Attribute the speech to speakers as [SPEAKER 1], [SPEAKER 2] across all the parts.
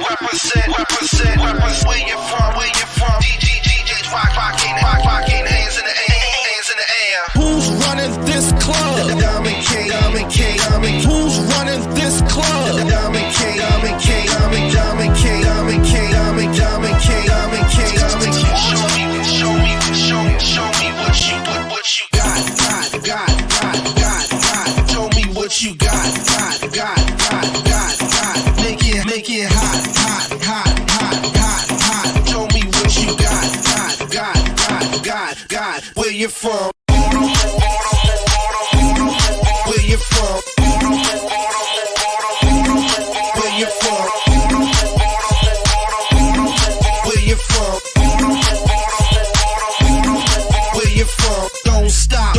[SPEAKER 1] Represent, where you from, DJs rocking, hands in the air.
[SPEAKER 2] Who's running this club?
[SPEAKER 1] Diamond King.
[SPEAKER 2] Who's running this club?
[SPEAKER 1] Diamond King. Show me what you got. Show me what you got. Make it hot. Show me what you got. Where you from? Where you from? Where you from? Where you from? Where you from? Don't stop.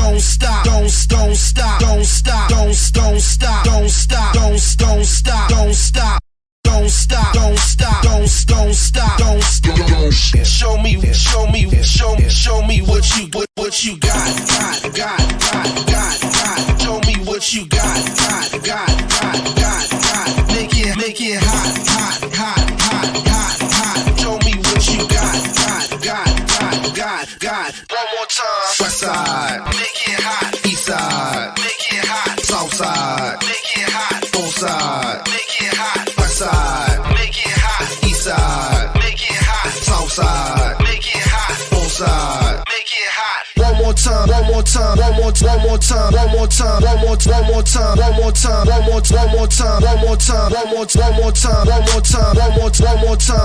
[SPEAKER 1] Show me what you got. Show me what you got. Make it hot. Show me what you got. One more time.
[SPEAKER 2] West side.
[SPEAKER 1] Make it hot.
[SPEAKER 2] East side.
[SPEAKER 1] Make it hot.
[SPEAKER 2] South side.
[SPEAKER 1] Make it hot.
[SPEAKER 2] Both sides.
[SPEAKER 1] Make it hot.
[SPEAKER 2] West side.
[SPEAKER 1] Make it hot.
[SPEAKER 2] East side.
[SPEAKER 1] Make it hot.
[SPEAKER 2] South side.
[SPEAKER 1] Make it hot.
[SPEAKER 2] Both sides.
[SPEAKER 1] Make it hot.
[SPEAKER 2] One more time.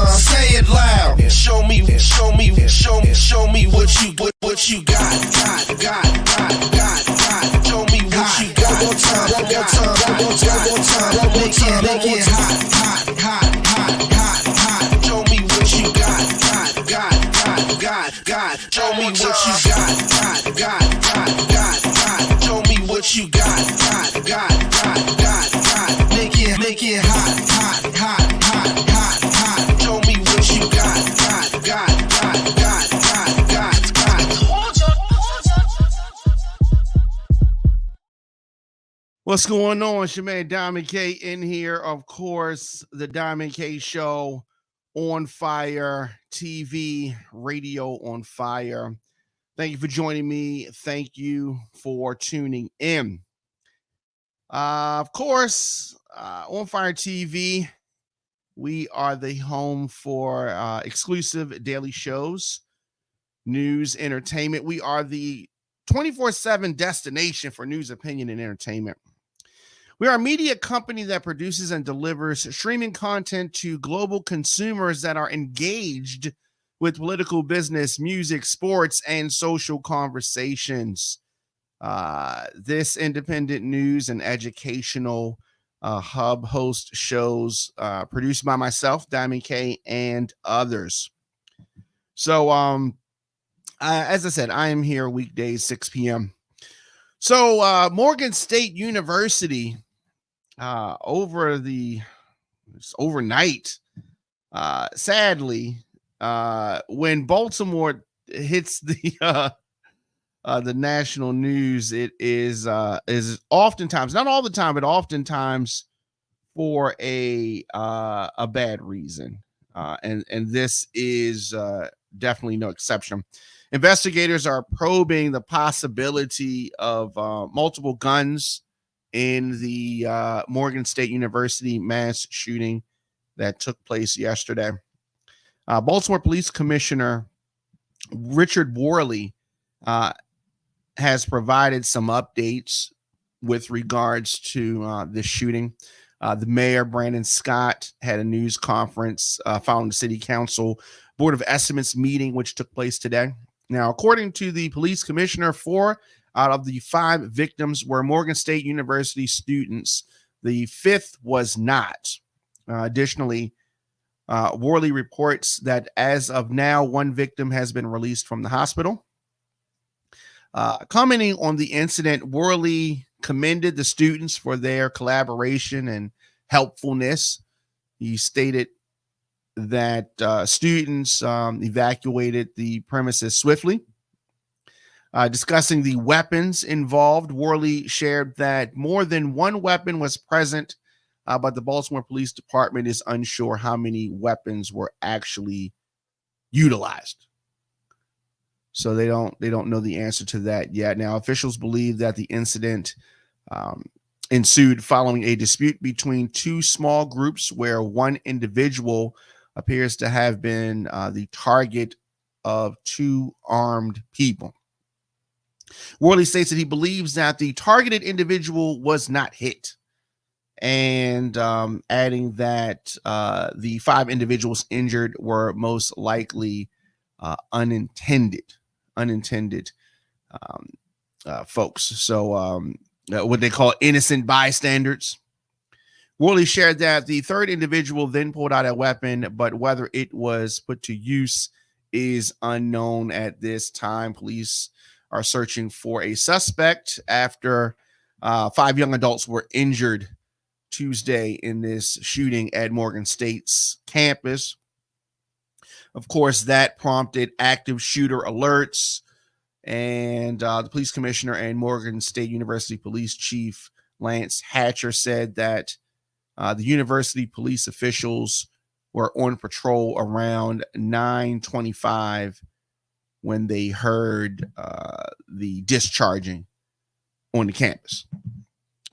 [SPEAKER 2] Say it loud.
[SPEAKER 1] Show me what you got. Show me what you got.
[SPEAKER 2] One more time.
[SPEAKER 1] Make it hot. Show me what you got. Show me what you got. Show me what you got. Make it hot. Show me what you got.
[SPEAKER 3] What's going on? It's your man Diamond K in here. Of course, the Diamond K Show on fire, TV, radio on fire. Thank you for joining me. Thank you for tuning in. Of course, on Fire TV, we are the home for exclusive daily shows, news, entertainment. We are the 24/7 destination for news, opinion, and entertainment. We are a media company that produces and delivers streaming content to global consumers that are engaged with political, business, music, sports, and social conversations. This independent news and educational hub host shows produced by myself, Diamond K, and others. So, as I said, I am here weekdays, 6 p.m. So, Morgan State University, overnight, sadly, when Baltimore hits the national news, it is oftentimes, not all the time, but oftentimes for a bad reason, and this is definitely no exception. Investigators are probing the possibility of multiple guns in the Morgan State University mass shooting that took place yesterday. Baltimore Police Commissioner Richard Worley has provided some updates with regards to this shooting. The mayor, Brandon Scott, had a news conference following the city council Board of Estimates meeting, which took place today. Now, according to the police commissioner, 4 out of the 5 victims were Morgan State University students. The 5th was not. Additionally, Worley reports that as of now, 1 victim has been released from the hospital. Commenting on the incident, Worley commended the students for their collaboration and helpfulness. He stated that students evacuated the premises swiftly. Discussing the weapons involved, Worley shared that more than one weapon was present but the Baltimore Police Department is unsure how many weapons were actually utilized. So they don't know the answer to that yet. Now, officials believe that the incident ensued following a dispute between two small groups where one individual appears to have been the target of two armed people. Worley states that he believes that the targeted individual was not hit, and adding that the 5 individuals injured were most likely unintended folks. So what they call innocent bystanders. Worley shared that the third individual then pulled out a weapon, but whether it was put to use is unknown at this time. Police are searching for a suspect after 5 young adults were injured Tuesday in this shooting at Morgan State's campus. Of course, that prompted active shooter alerts, and the police commissioner and Morgan State University Police Chief Lance Hatcher said that the university police officials were on patrol around 9:25 when they heard the discharging on the campus.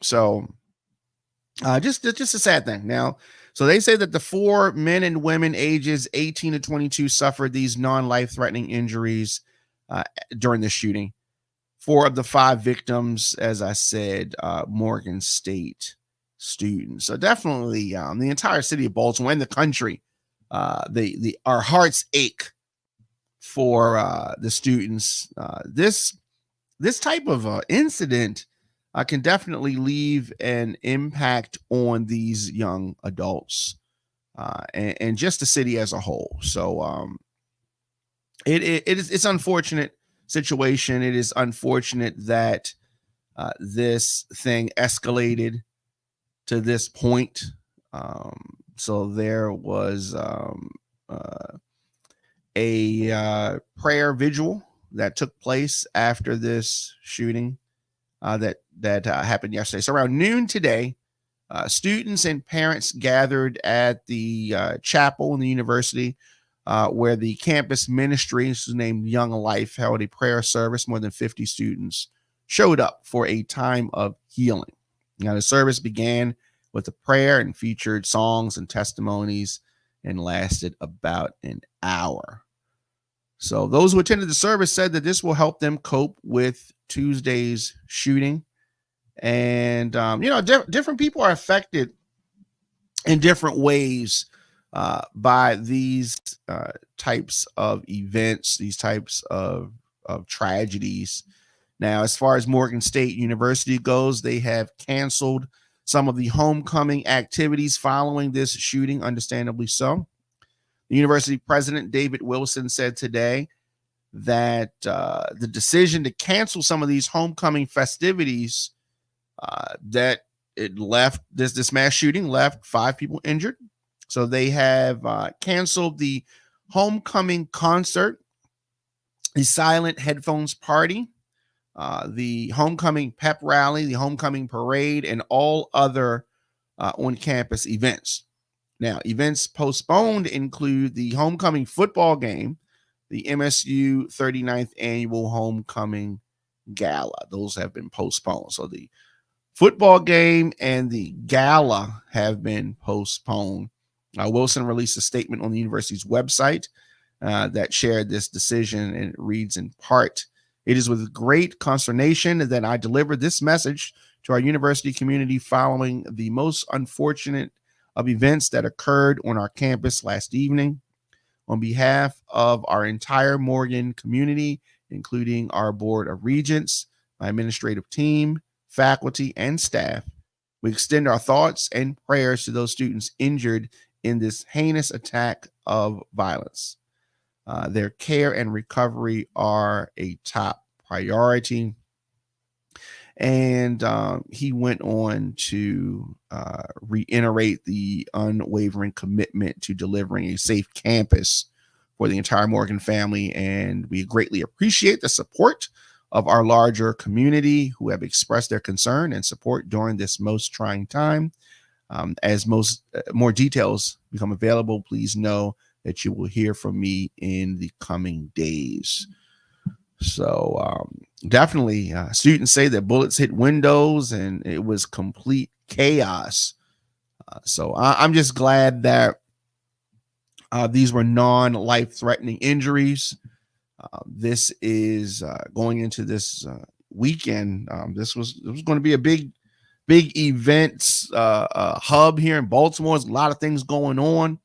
[SPEAKER 3] So just a sad thing. Now, so they say that the 4 men and women ages 18 to 22 suffered these non-life-threatening injuries during the shooting. 4 of the 5 victims, as I said, Morgan State students. So definitely the entire city of Baltimore and the country, our hearts ache for the students. This type of incident can definitely leave an impact on these young adults and just the city as a whole. So it's unfortunate situation. It is unfortunate that this thing escalated to this point. So there was a prayer vigil that took place after this shooting that happened yesterday. So around noon today, students and parents gathered at the chapel in the university where the campus ministry, this is named Young Life, held a prayer service. More than 50 students showed up for a time of healing. Now, the service began with a prayer and featured songs and testimonies and lasted about an hour. So those who attended the service said that this will help them cope with Tuesday's shooting. And, different people are affected in different ways by these types of events, these types of tragedies. Now, as far as Morgan State University goes, they have canceled some of the homecoming activities following this shooting, understandably so. The university president, David Wilson, said today that the decision to cancel some of these homecoming festivities, that it left this mass shooting left 5 people injured. So they have canceled the homecoming concert, the silent headphones party, the homecoming pep rally, the homecoming parade, and all other on-campus events. Now, events postponed include the homecoming football game, the MSU 39th annual homecoming gala. Those have been postponed. So the football game and the gala have been postponed. Wilson released a statement on the university's website that shared this decision, and it reads in part, "It is with great consternation that I deliver this message to our university community following the most unfortunate of events that occurred on our campus last evening. On behalf of our entire Morgan community, including our board of regents, my administrative team, faculty, and staff, we extend our thoughts and prayers to those students injured in this heinous attack of violence. Their care and recovery are a top priority." And he went on to reiterate the unwavering commitment to delivering a safe campus for the entire Morgan family. And we greatly appreciate the support of our larger community who have expressed their concern and support during this most trying time. As more details become available, please know that you will hear from me in the coming days. So definitely, students say that bullets hit windows and it was complete chaos. So I'm just glad that these were non-life-threatening injuries. This is going into this weekend. This was going to be a big events hub here in Baltimore. There's a lot of things going on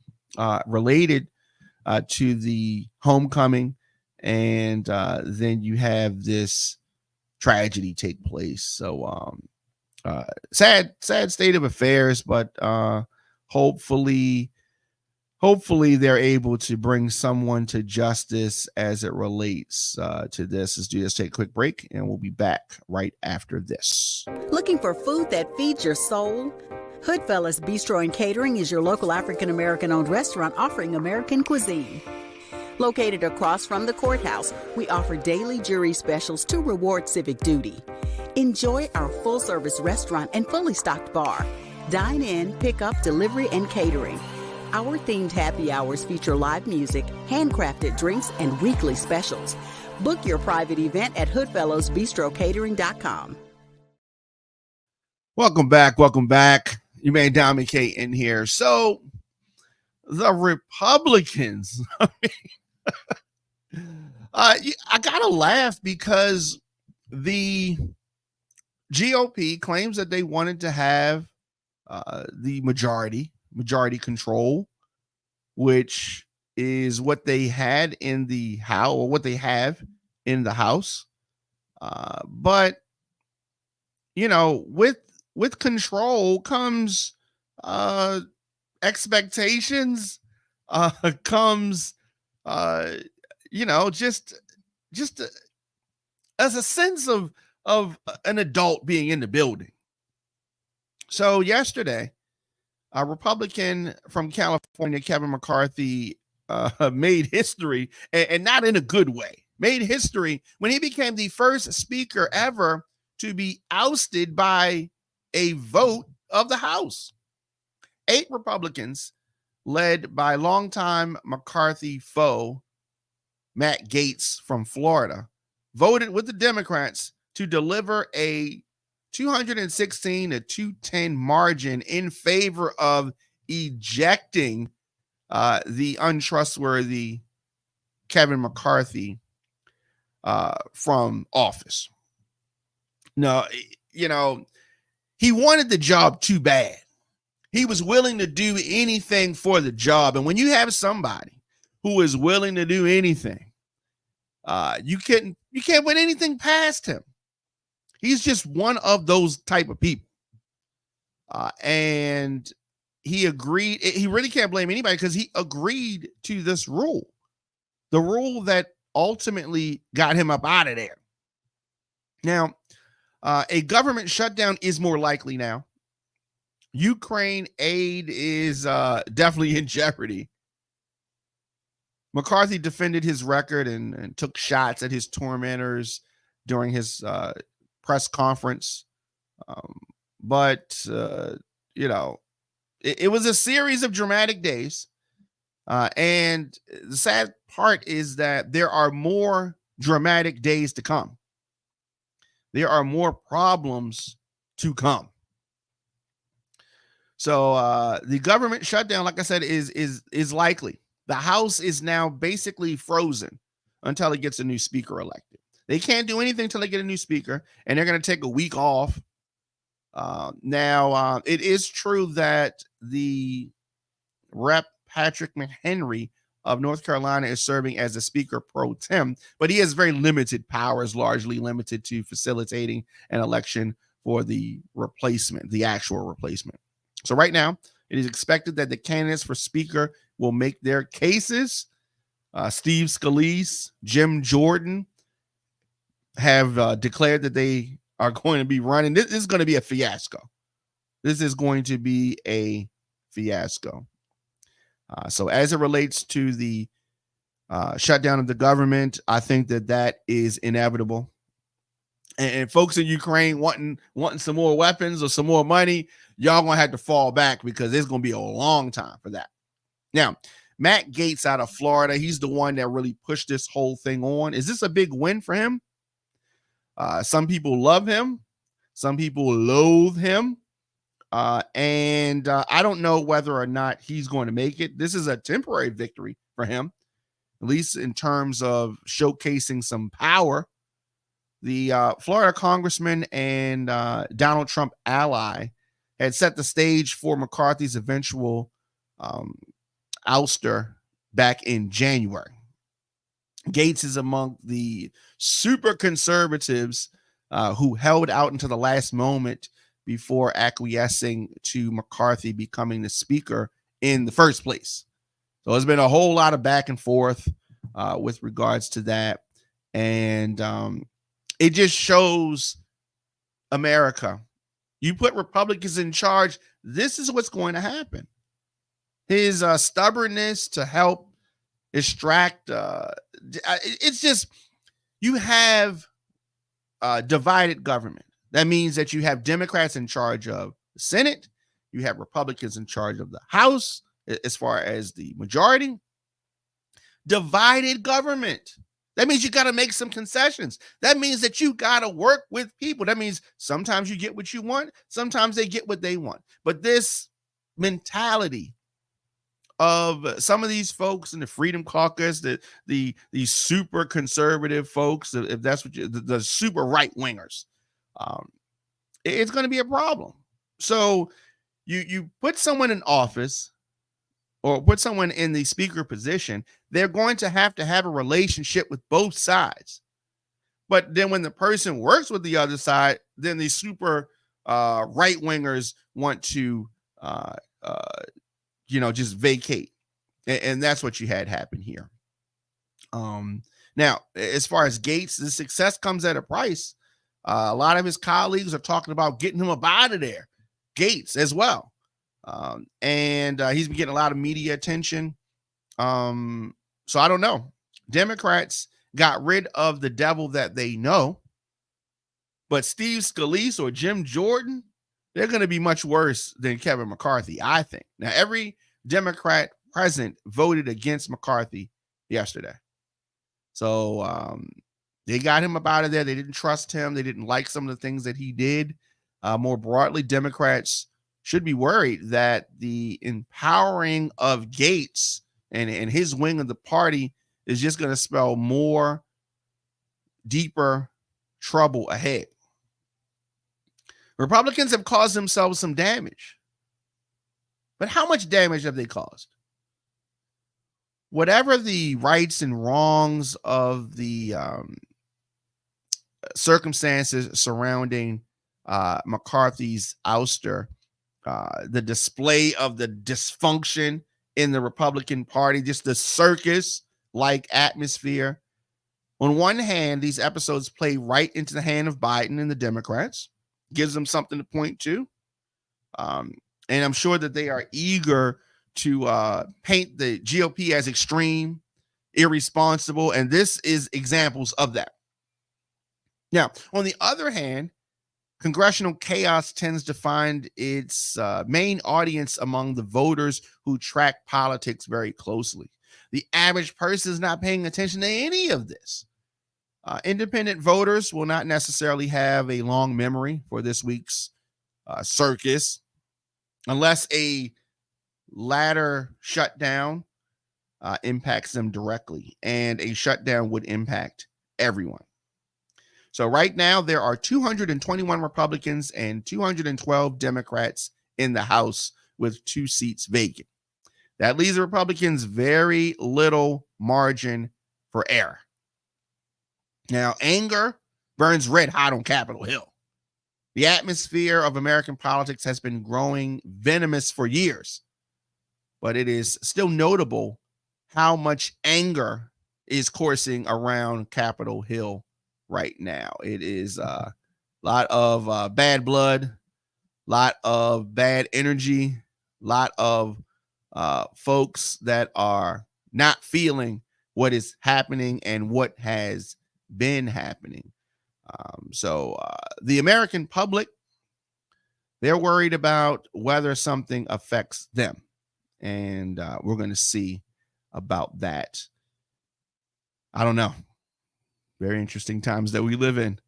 [SPEAKER 3] related to the homecoming, and then you have this tragedy take place. So sad state of affairs, but hopefully they're able to bring someone to justice as it relates to this. Let's do this, take a quick break, and we'll be back right after this.
[SPEAKER 4] Looking for food that feeds your soul? Hoodfellas Bistro and Catering is your local African-American owned restaurant offering American cuisine. Located across from the courthouse, we offer daily jury specials to reward civic duty. Enjoy our full-service restaurant and fully stocked bar. Dine in, pick up, delivery, and catering. Our themed happy hours feature live music, handcrafted drinks, and weekly specials. Book your private event at hoodfellowsbistrocatering.com.
[SPEAKER 3] Welcome back. You may dominate in here. So the Republicans, I gotta laugh because the GOP claims that they wanted to have the majority control, which is what they had in the House, or what they have in the House. But you know, with control comes expectations, comes just as a sense of an adult being in the building. So yesterday, a Republican from California, Kevin McCarthy, made history, and not in a good way, made history when he became the first speaker ever to be ousted by a vote of the House. 8 Republicans, led by longtime McCarthy foe, Matt Gaetz from Florida, voted with the Democrats to deliver a 216 to 210 margin in favor of ejecting the untrustworthy Kevin McCarthy from office. No, he wanted the job too bad. He was willing to do anything for the job. And when you have somebody who is willing to do anything, you can't put anything past him. He's just one of those type of people. And he agreed. He really can't blame anybody because he agreed to this rule, the rule that ultimately got him up out of there. Now, a government shutdown is more likely now. Ukraine aid is definitely in jeopardy. McCarthy defended his record and took shots at his tormentors during his press conference. But it was a series of dramatic days. And the sad part is that there are more dramatic days to come. There are more problems to come. So the government shutdown, like I said, is likely. The House is now basically frozen until it gets a new speaker elected. They can't do anything until they get a new speaker, and they're going to take a week off. Now, it is true that the Rep. Patrick McHenry of North Carolina is serving as a speaker pro tem, but he has very limited powers, largely limited to facilitating an election for the replacement, the actual replacement. So right now, it is expected that the candidates for speaker will make their cases. Steve Scalise, Jim Jordan have declared that they are going to be running. This is going to be a fiasco. This is going to be a fiasco. So as it relates to the shutdown of the government, I think that is inevitable. and folks in Ukraine wanting some more weapons or some more money, y'all gonna have to fall back because it's gonna be a long time for that. Now, Matt Gaetz out of Florida, he's the one that really pushed this whole thing on. Is this a big win for him? Some people love him, some people loathe him, and I don't know whether or not he's going to make it. This is a temporary victory for him, at least in terms of showcasing some power. The Florida congressman and Donald Trump ally had set the stage for McCarthy's eventual ouster back in January. Gaetz is among the super conservatives who held out until the last moment before acquiescing to McCarthy becoming the speaker in the first place. So there's been a whole lot of back and forth with regards to that. And it just shows America. You put Republicans in charge, this is what's going to happen. His stubbornness to help extract, it's just, you have divided government. That means that you have Democrats in charge of the Senate, you have Republicans in charge of the House, as far as the majority. Divided government. That means you got to make some concessions. That means that you got to work with people. That means sometimes you get what you want, sometimes they get what they want. But this mentality of some of these folks in the Freedom Caucus, the super conservative folks, if that's what the super right wingers, it's going to be a problem. So you put someone in office or put someone in the speaker position, they're going to have a relationship with both sides. But then when the person works with the other side, then the super right wingers want to just vacate. And that's what you had happen here. Now, as far as Gaetz, the success comes at a price. A lot of his colleagues are talking about getting him up out of there. Gaetz as well. And he's been getting a lot of media attention. So I don't know. Democrats got rid of the devil that they know. But Steve Scalise or Jim Jordan, they're going to be much worse than Kevin McCarthy, I think. Now, every Democrat present voted against McCarthy yesterday. So they got him up out of there. They didn't trust him. They didn't like some of the things that he did. More broadly, Democrats should be worried that the empowering of Gaetz and his wing of the party is just going to spell more, deeper trouble ahead. Republicans have caused themselves some damage. But how much damage have they caused? Whatever the rights and wrongs of the circumstances surrounding McCarthy's ouster, the display of the dysfunction in the Republican Party, just the circus-like atmosphere. On one hand, these episodes play right into the hand of Biden and the Democrats, gives them something to point to. And I'm sure that they are eager to paint the GOP as extreme, irresponsible, and this is examples of that. Now, on the other hand, congressional chaos tends to find its main audience among the voters who track politics very closely. The average person is not paying attention to any of this. Independent voters will not necessarily have a long memory for this week's circus, unless a latter shutdown impacts them directly, and a shutdown would impact everyone. So right now, there are 221 Republicans and 212 Democrats in the House with 2 seats vacant. That leaves the Republicans very little margin for error. Now, anger burns red hot on Capitol Hill. The atmosphere of American politics has been growing venomous for years, but it is still notable how much anger is coursing around Capitol Hill right now. It is a lot of bad blood, lot of bad energy, lot of folks that are not feeling what is happening and what has been happening. So the American public, they're worried about whether something affects them. And we're going to see about that. I don't know. Very interesting times that we live in.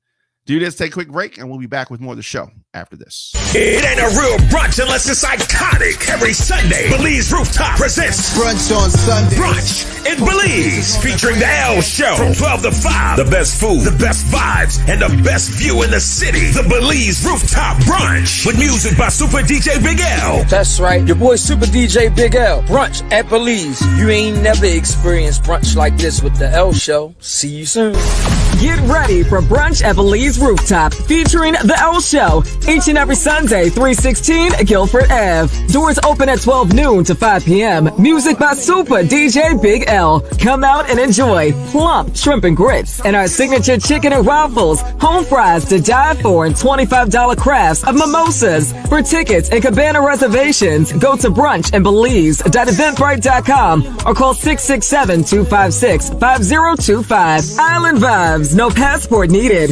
[SPEAKER 3] Do this, take a quick break, and we'll be back with more of the show after this.
[SPEAKER 5] It ain't a real brunch unless it's iconic. Every Sunday, Belize Rooftop presents
[SPEAKER 2] Brunch on Sunday.
[SPEAKER 5] Brunch in Belize, featuring the L Show from 12 to 5. The best food, the best vibes, and the best view in the city. The Belize Rooftop Brunch with music by Super DJ Big L.
[SPEAKER 6] That's right, your boy Super DJ Big L. Brunch at Belize. You ain't never experienced brunch like this with the L Show. See you soon.
[SPEAKER 7] Get ready for Brunch at Belize Rooftop, featuring The L Show, each and every Sunday, 316 Guilford Ave. Doors open at 12 noon to 5 p.m. Music by Super DJ Big L. Come out and enjoy plump shrimp and grits and our signature chicken and waffles, home fries to die for, and $25 crafts of mimosas. For tickets and cabana reservations, go to brunchandbelize.eventbrite.com or call 667-256-5025. Island Vibes, no passport needed.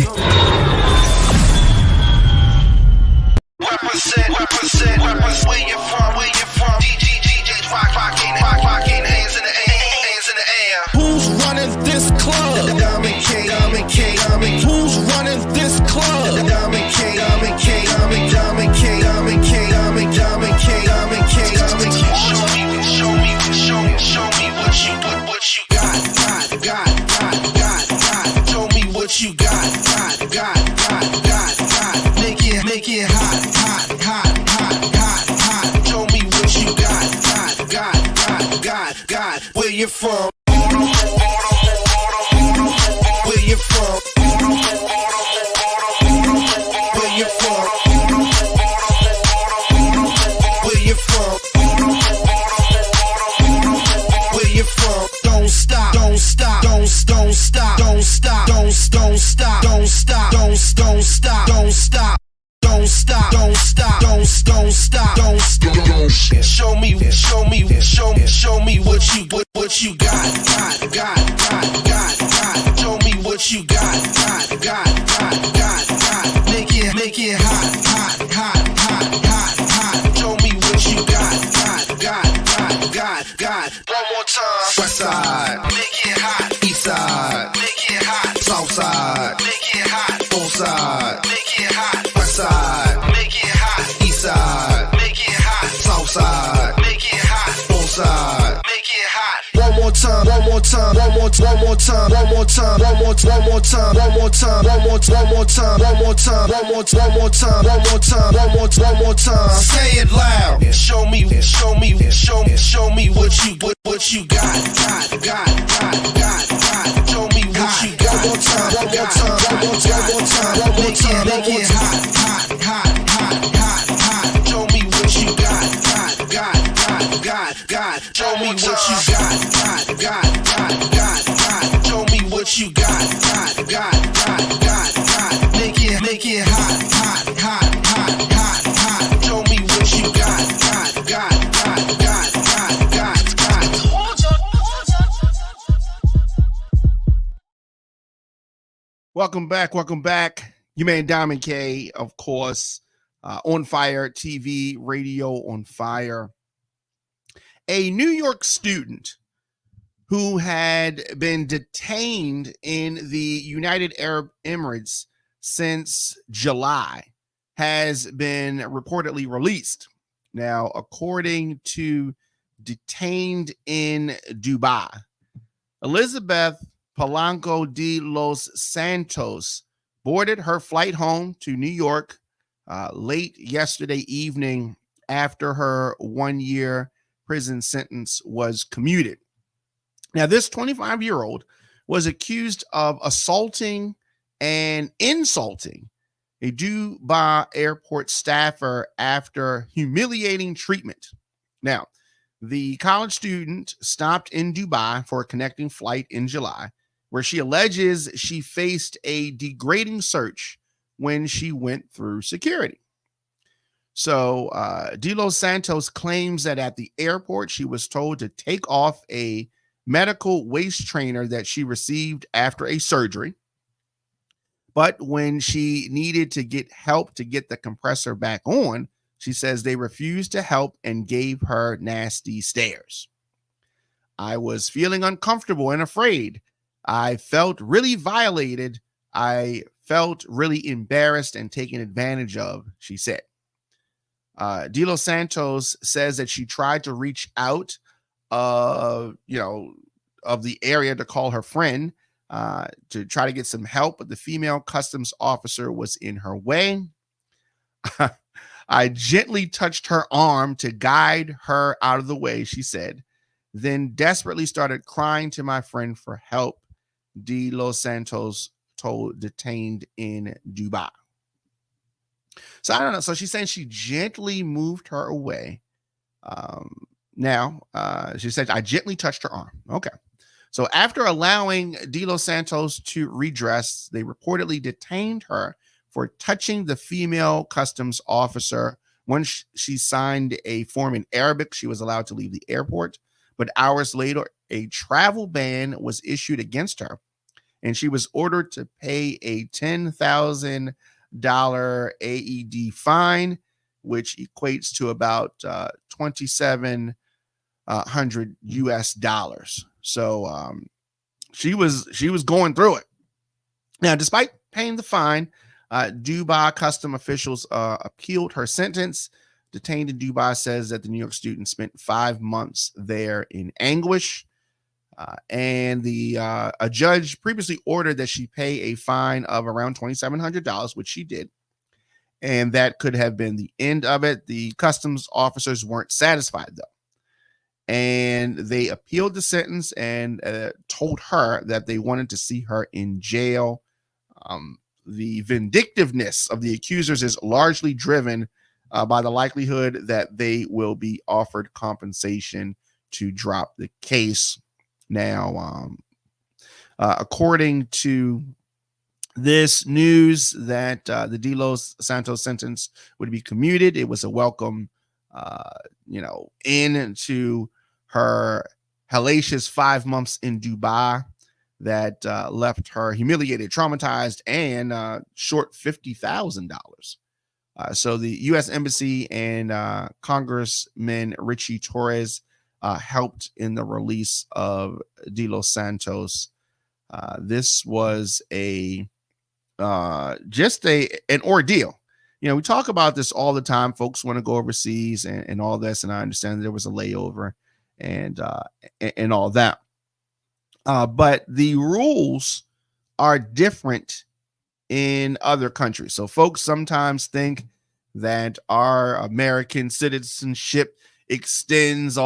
[SPEAKER 1] Represent, where you from, DJs rocking, hands in the air.
[SPEAKER 2] Who's running this club? The Diamond King. Who's running this club? The Diamond King.
[SPEAKER 1] Show me what you got. Make it hot. Show me what you got. Where you from? Where you from? Where you from? Where you from? Where you from? Don't stop. Show me what you got. Show me what you got. Make it hot. Show me what you got. One more time.
[SPEAKER 2] West side.
[SPEAKER 1] Make it hot.
[SPEAKER 2] East side.
[SPEAKER 1] Make it hot.
[SPEAKER 2] South side.
[SPEAKER 1] Make it hot.
[SPEAKER 2] Both side.
[SPEAKER 1] Make it hot.
[SPEAKER 2] West side.
[SPEAKER 1] Make it hot.
[SPEAKER 2] East side.
[SPEAKER 1] Make it hot.
[SPEAKER 2] South side.
[SPEAKER 1] Make it hot.
[SPEAKER 2] Both side.
[SPEAKER 1] Make it hot.
[SPEAKER 2] One more time. Say it loud.
[SPEAKER 1] Show me what you got. Show me what you got.
[SPEAKER 2] One more time.
[SPEAKER 1] Make it hot. Show me what you got. Show me what you got. Show me what you got. Make it hot. Show me what you got.
[SPEAKER 3] Welcome back. You man Diamond K, of course, on fire, TV, radio on fire. A New York student who had been detained in the United Arab Emirates since July has been reportedly released. Now, according to Detained in Dubai, Elizabeth Polanco de los Santos boarded her flight home to New York late yesterday evening after her 1-year prison sentence was commuted. Now, this 25-year-old was accused of assaulting and insulting a Dubai airport staffer after humiliating treatment. Now, the college student stopped in Dubai for a connecting flight in July, where she alleges she faced a degrading search when she went through security. So De Los Santos claims that at the airport, she was told to take off a medical waist trainer that she received after a surgery. But when she needed to get help to get the compressor back on, she says they refused to help and gave her nasty stares. I was feeling uncomfortable and afraid. I felt really violated. I felt really embarrassed and taken advantage of, she said. De Los Santos says that she tried to reach out, of the area to call her friend to try to get some help, but the female customs officer was in her way. I gently touched her arm to guide her out of the way, she said, then desperately started crying to my friend for help, De Los Santos told detained in Dubai. So I don't know. So she's saying she gently moved her away. She said, I gently touched her arm. Okay. So after allowing De Los Santos to redress, they reportedly detained her for touching the female customs officer. Once she signed a form in Arabic, she was allowed to leave the airport. But hours later, a travel ban was issued against her, and she was ordered to pay a $10,000 AED fine, which equates to about $2,700 US. So she was going through it. Now, despite paying the fine, Dubai custom officials appealed her sentence. Detained in Dubai says that the New York student spent 5 months there in anguish. And a judge previously ordered that she pay a fine of around $2,700, which she did. And that could have been the end of it. The customs officers weren't satisfied, though. And they appealed the sentence and told her that they wanted to see her in jail. The vindictiveness of the accusers is largely driven by the likelihood that they will be offered compensation to drop the case. Now, according to this news, that the De Los Santos sentence would be commuted. It was a welcome, into her hellacious 5 months in Dubai that left her humiliated, traumatized, and short $50,000. So the U.S. Embassy and Congressman Richie Torres helped in the release of De Los Santos. This was an ordeal. We talk about this all the time. Folks want to go overseas and all this, and I understand there was a layover and all that. But the rules are different in other countries. So folks sometimes think that our American citizenship extends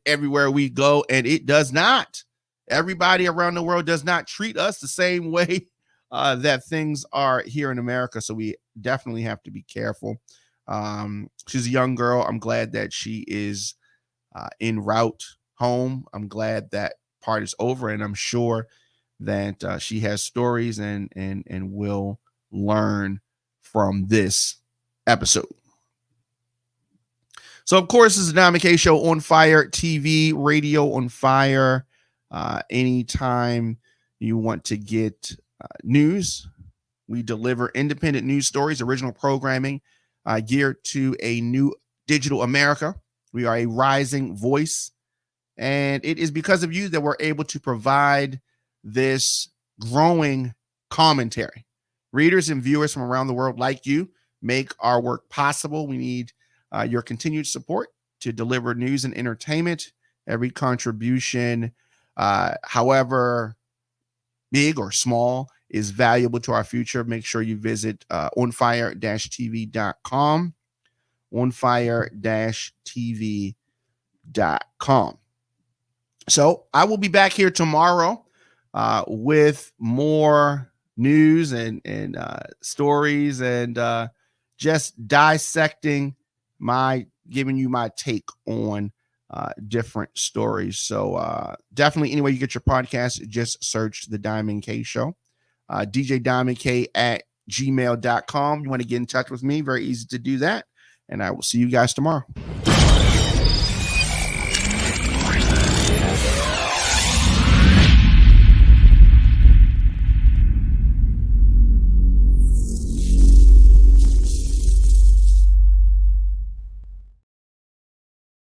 [SPEAKER 3] everywhere we go, and it does not. Everybody around the world does not treat us the same way that things are here in America. So we definitely have to be careful. She's a young girl. I'm glad that she is en route home. I'm glad that part is over, and I'm sure that she has stories and will learn from this episode. So, of course, this is the Diamond K Show on Fire TV, radio on fire. Anytime you want to get news, we deliver independent news stories, original programming geared to a new digital America. We are a rising voice, and it is because of you that we're able to provide this growing commentary. Readers and viewers from around the world like you make our work possible. We need your continued support to deliver news and entertainment. Every contribution, however big or small, is valuable to our future. Make sure you visit onfire-tv.com, onfire-tv.com. So I will be back here tomorrow with more news and stories and just dissecting giving you my take on different stories. So definitely, anyway you get your podcast, just search The Diamond K Show. DJ Diamond K at gmail.com. You want to get in touch with me, very easy to do that. And I will see you guys tomorrow.